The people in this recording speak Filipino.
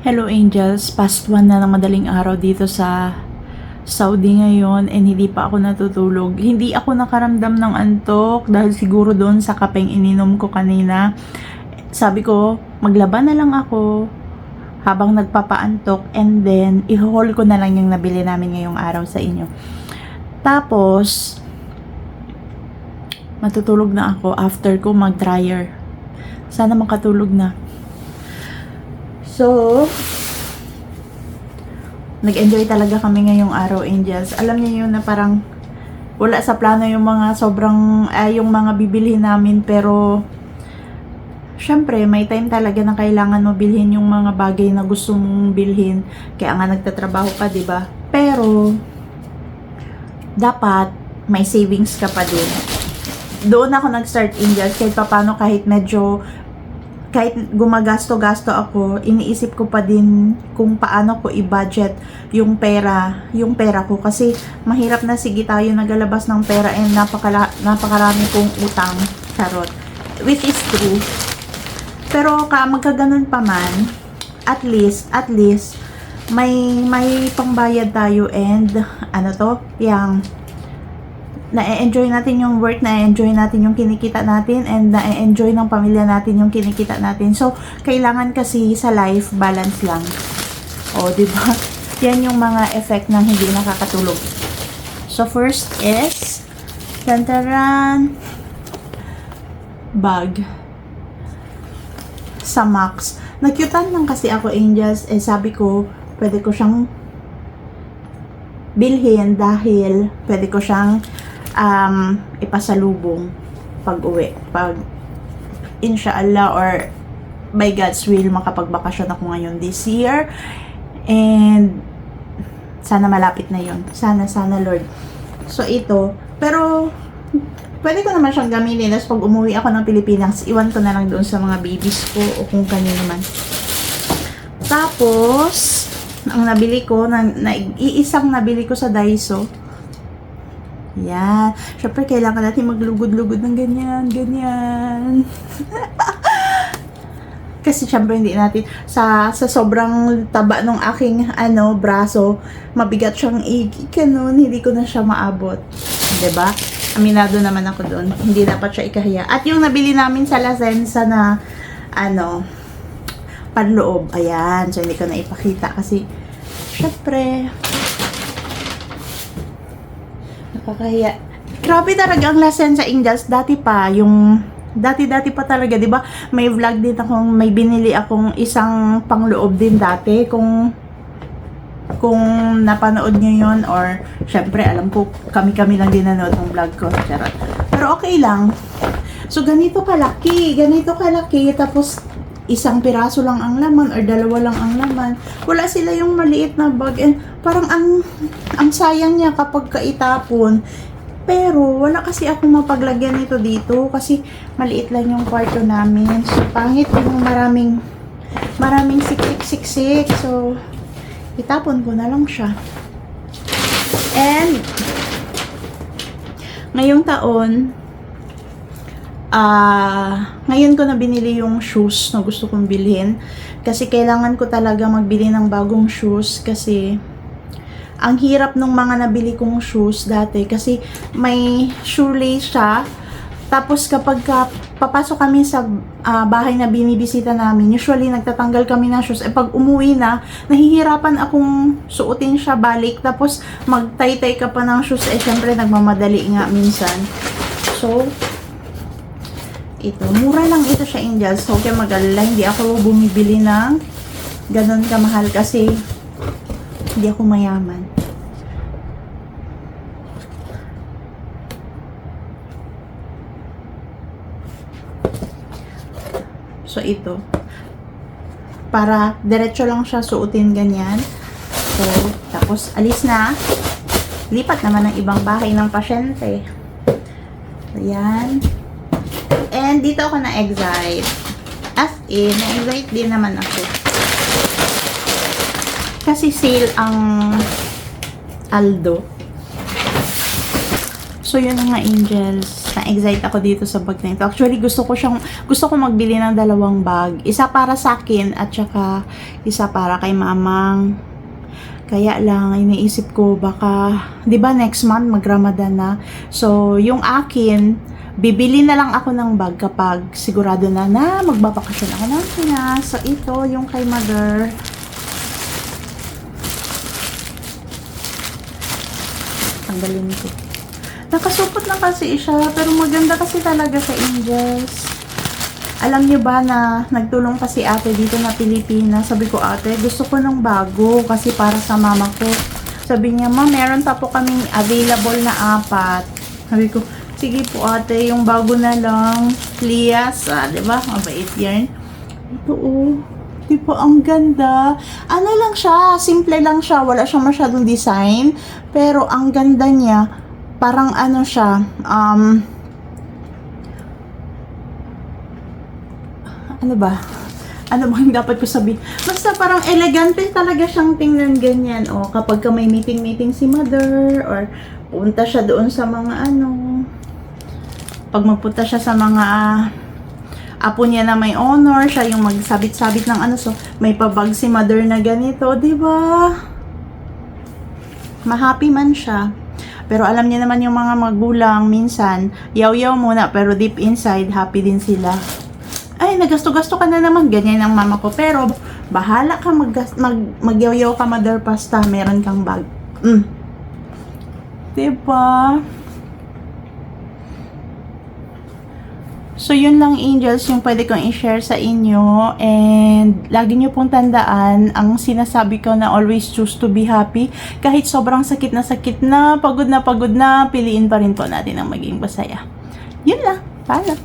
Hello angels, past 1 na ng madaling araw dito sa Saudi ngayon and hindi pa ako natutulog. Hindi ako nakaramdam ng antok dahil siguro doon sa kapeng ininom ko kanina. Sabi ko, maglaban na lang ako habang nagpapaantok and then i-haul ko na lang yung nabili namin ngayong araw sa inyo. Tapos, matutulog na ako after ko mag-dryer. Sana makatulog na. So, nag-enjoy talaga kami ngayong araw, angels. Alam niyo yun na parang wala sa plano yung mga yung mga bibilhin namin, pero syempre, may time talaga na kailangan mo bilhin yung mga bagay na gusto mong bilhin. Kaya nga nagtatrabaho ka, 'di ba? Pero dapat may savings ka pa din. Doon ako nag-start, angels, kahit paano, kahit gumagasto-gasto ako, iniisip ko pa din kung paano ko i-budget yung pera ko, kasi mahirap na, sige tayo nagalabas ng pera and napakarami kong utang, charot, which is true. Pero magkaganon pa man, at least may pangbayad tayo and yung na-enjoy natin yung work, na-enjoy natin yung kinikita natin, and na-enjoy ng pamilya natin yung kinikita natin. So, kailangan kasi sa life, balance lang. O, diba? Yan yung mga effect ng hindi nakakatulog. So, first is, tantaran, bag. Sa Max. Nakyutan lang kasi ako, angels. Sabi ko, pwede ko siyang bilhin dahil pwede ko siyang ipasalubong pag uwi, pag inshallah or by God's will makapagbakasyon ako ngayon this year, and sana malapit na yon, sana Lord. So ito, pero pwede ko naman siyang gamitin as pag umuwi ako ng Pilipinas, iwan ko na lang doon sa mga babies ko o kung kanino man. Tapos ang nabili ko, iisang nabili ko sa Daiso. Yan. Syempre, kailangan natin maglugod-lugod ng ganyan. Kasi syempre, hindi natin, sa sobrang taba ng aking, braso, mabigat siyang ikanon, hindi ko na siya maabot. 'Di ba? Aminado naman ako doon. Hindi dapat siya ikahiya. At yung nabili namin sa La Senza na, panloob. Ayan. So, hindi ko na ipakita kasi, syempre, nakakahiya. Grabe talaga ang La Senza, angels. Dati pa pa talaga, 'di ba? May vlog din akong, may binili akong isang pangloob din dati. Kung napanood niyo yon, or syempre alam ko kami lang din nanood ng vlog ko. Charot. Pero okay lang. So ganito kalaki, tapos isang piraso lang ang laman or dalawa lang ang laman. Wala sila yung maliit na bag, and parang ang sayang niya kapag kaitapon. Pero wala kasi ako mapaglagyan nito dito kasi maliit lang yung kwarto namin. So pangit yung maraming siksik. So itapon ko na lang siya. And ngayong taon, ngayon ko na binili yung shoes na gusto kong bilhin, kasi kailangan ko talaga magbili ng bagong shoes, kasi ang hirap nung mga nabili kong shoes dati, kasi may shoelace siya. Tapos kapag papasok kami sa bahay na binibisita namin, usually nagtatanggal kami ng shoes. Pag umuwi na, nahihirapan akong suotin siya balik. Tapos magtaytay ka pa ng shoes, syempre nagmamadali nga minsan. So, ito, mura lang ito siya, angels. So, kaya mag-alala, hindi ako bumibili ng ganon kamahal kasi hindi ako mayaman. So, ito. Para diretso lang siya suotin ganyan. So, tapos alis na. Lipat naman ng ibang bahay ng pasyente. Ayan. And dito ako na-excite. As in, na-excite din naman ako. Kasi sale ang Aldo. So, yun nga, angels. na-excite ako dito sa bag na ito. Actually, gusto ko magbili ng dalawang bag. Isa para sa akin at saka isa para kay mamang. Kaya lang, iniisip ko baka, di ba next month mag-Ramadan na? So, yung akin, bibili na lang ako ng bag kapag sigurado na magbabakasyon ako ng Pinas. So, ito yung kay mother. Tanggalin ko. Nakasupot lang kasi siya, pero maganda kasi talaga sa Angels. Alam niyo ba na nagtulong pa si ate dito na Pilipinas? Sabi ko, ate, gusto ko ng bago kasi para sa mama ko. Sabi niya, ma, meron pa po kaming available na 4. Sabi ko, sige po ate, yung bago na lang. Lias, diba? Mabait yan. Ito, diba, ang ganda. Ano lang siya, simple lang siya. Wala siyang masyadong design. Pero ang ganda niya. Parang ano siya, ano ba? Ano bang dapat ko sabihin? Basta parang elegante talaga siyang tingnan ganyan. O, kapag ka may meeting si mother, or punta siya doon sa mga pag magpunta siya sa mga apo niya na may honor, siya yung magsabit-sabit ng so may pabag si mother na ganito, di ba? Ma-happy man siya. Pero alam niya naman yung mga magulang, minsan, yaw-yaw muna, pero deep inside, happy din sila. Ay, nagasto-gasto ka na naman, ganyan ang mama ko. Pero, bahala ka magyaw-yaw ka, mother, pasta, meron kang bag. Diba? So, yun lang, Angels, yung pwede kong i-share sa inyo. And, lagi nyo pong tandaan, ang sinasabi ko na always choose to be happy. Kahit sobrang sakit na, pagod na, piliin pa rin po natin ang maging masaya. Yun lang. Paalam.